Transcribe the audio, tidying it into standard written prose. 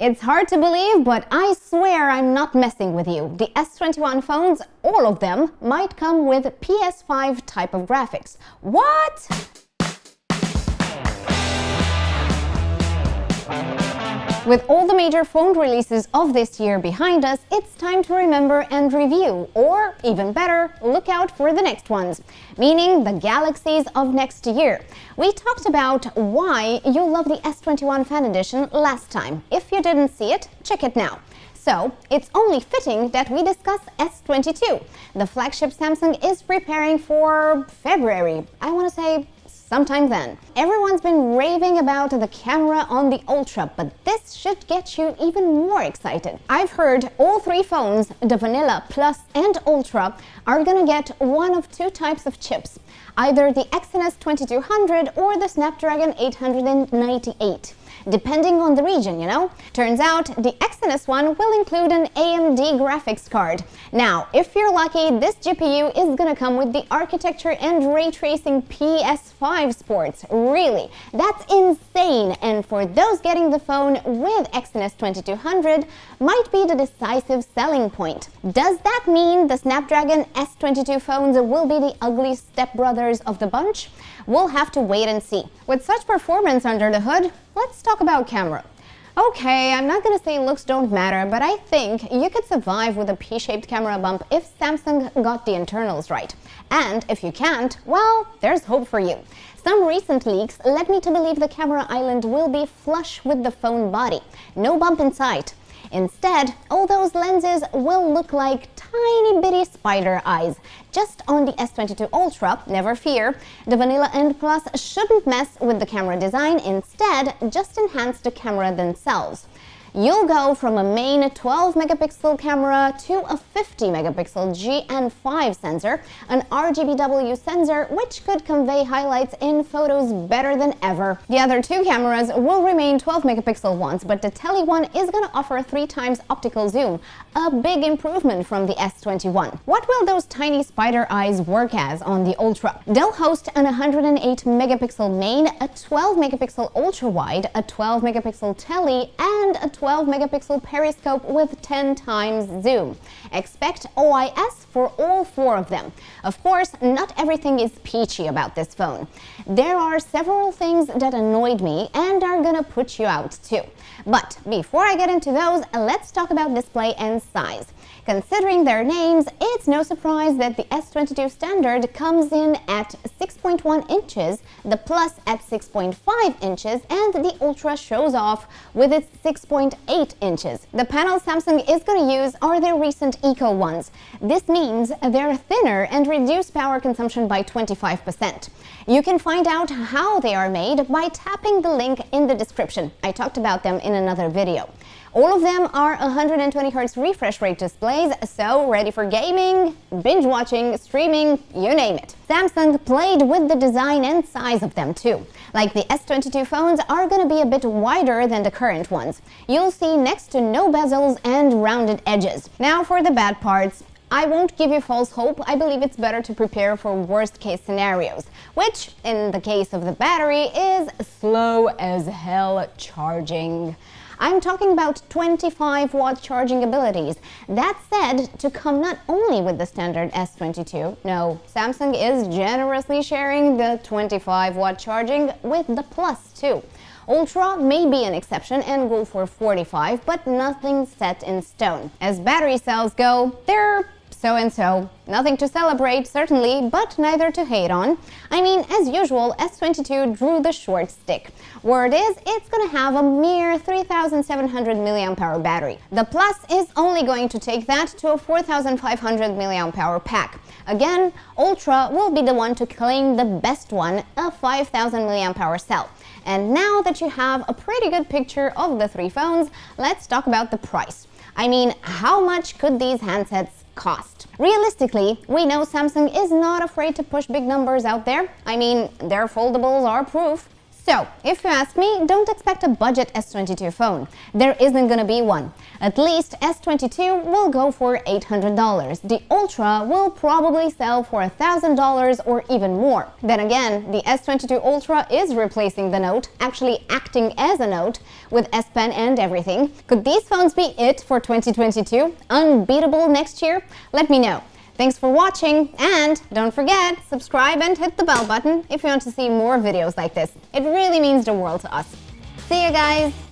It's hard to believe, but I swear I'm not messing with you. The S21 phones, all of them, might come with PS5 type of graphics. What? With all the major phone releases of this year behind us, it's time to remember and review, or even better, look out for the next ones, meaning the Galaxies of next year. We talked about why you love the S21 Fan Edition last time. If you didn't see it, check it now. So, it's only fitting that we discuss S22. The flagship Samsung is preparing for February. I want to say sometime then. Everyone's been raving about the camera on the Ultra, but this should get you even more excited. I've heard all three phones, the Vanilla, Plus and Ultra, are gonna get one of two types of chips, either the Exynos 2200 or the Snapdragon 898. Depending on the region, you know? Turns out the Exynos one will include an AMD graphics card. Now, if you're lucky, this GPU is gonna come with the architecture and ray tracing PS5 Sports. Really, that's insane, and for those getting the phone with Exynos 2200, might be the decisive selling point. Does that mean the Snapdragon S22 phones will be the ugly stepbrothers of the bunch? We'll have to wait and see. With such performance under the hood, let's talk about camera. Okay, I'm not gonna say looks don't matter, but I think you could survive with a P-shaped camera bump if Samsung got the internals right. And if you can't, well, there's hope for you. Some recent leaks led me to believe the camera island will be flush with the phone body. No bump in sight. Instead, all those lenses will look like tiny bitty spider eyes. Just on the S22 Ultra, never fear, the Vanilla and Plus shouldn't mess with the camera design, instead just enhance the camera themselves. You'll go from a main 12 megapixel camera to a 50 megapixel GN5 sensor, an RGBW sensor which could convey highlights in photos better than ever. The other two cameras will remain 12 megapixel ones, but the Tele one is gonna offer 3 times optical zoom, a big improvement from the S21. What will those tiny spider eyes work as on the Ultra? They'll host an 108 megapixel main, a 12 megapixel ultra wide, a 12 megapixel Tele, and a 12 megapixel periscope with 10 times zoom. Expect OIS for all 4 of them. Of course, not everything is peachy about this phone. There are several things that annoyed me and are gonna put you out too. But before I get into those, let's talk about display and size. Considering their names, it's no surprise that the S22 standard comes in at 6.1 inches, the Plus at 6.5 inches, and the Ultra shows off with its 6.8 inches. The panels Samsung is going to use are their recent Eco ones. This means they're thinner and reduce power consumption by 25%. You can find out how they are made by tapping the link in the description. I talked about them in another video. All of them are 120Hz refresh rate displays, so ready for gaming, binge watching, streaming, you name it. Samsung played with the design and size of them too. Like the S22 phones are going to be a bit wider than the current ones. You'll see next to no bezels and rounded edges. Now for the bad parts. I won't give you false hope. I believe it's better to prepare for worst case scenarios, which, in the case of the battery, is slow as hell charging. I'm talking about 25-watt charging abilities. That said, to come not only with the standard S22, no, Samsung is generously sharing the 25-watt charging with the Plus too. Ultra may be an exception and go for 45, but nothing's set in stone. As battery cells go, they're so-and-so. Nothing to celebrate, certainly, but neither to hate on. I mean, as usual, S22 drew the short stick. Word is, it's gonna have a mere 3,700 mAh battery. The Plus is only going to take that to a 4,500 mAh pack. Again, Ultra will be the one to claim the best one, a 5,000 mAh cell. And now that you have a pretty good picture of the three phones, let's talk about the price. I mean, how much could these handsets cost? Realistically, we know Samsung is not afraid to push big numbers out there. I mean, their foldables are proof. So, if you ask me, don't expect a budget S22 phone. There isn't gonna be one. At least S22 will go for $800. The Ultra will probably sell for $1,000 or even more. Then again, the S22 Ultra is replacing the Note, actually acting as a Note, with S Pen and everything. Could these phones be it for 2022? Unbeatable next year? Let me know. Thanks for watching, and don't forget, subscribe and hit the bell button if you want to see more videos like this. It really means the world to us. See you guys!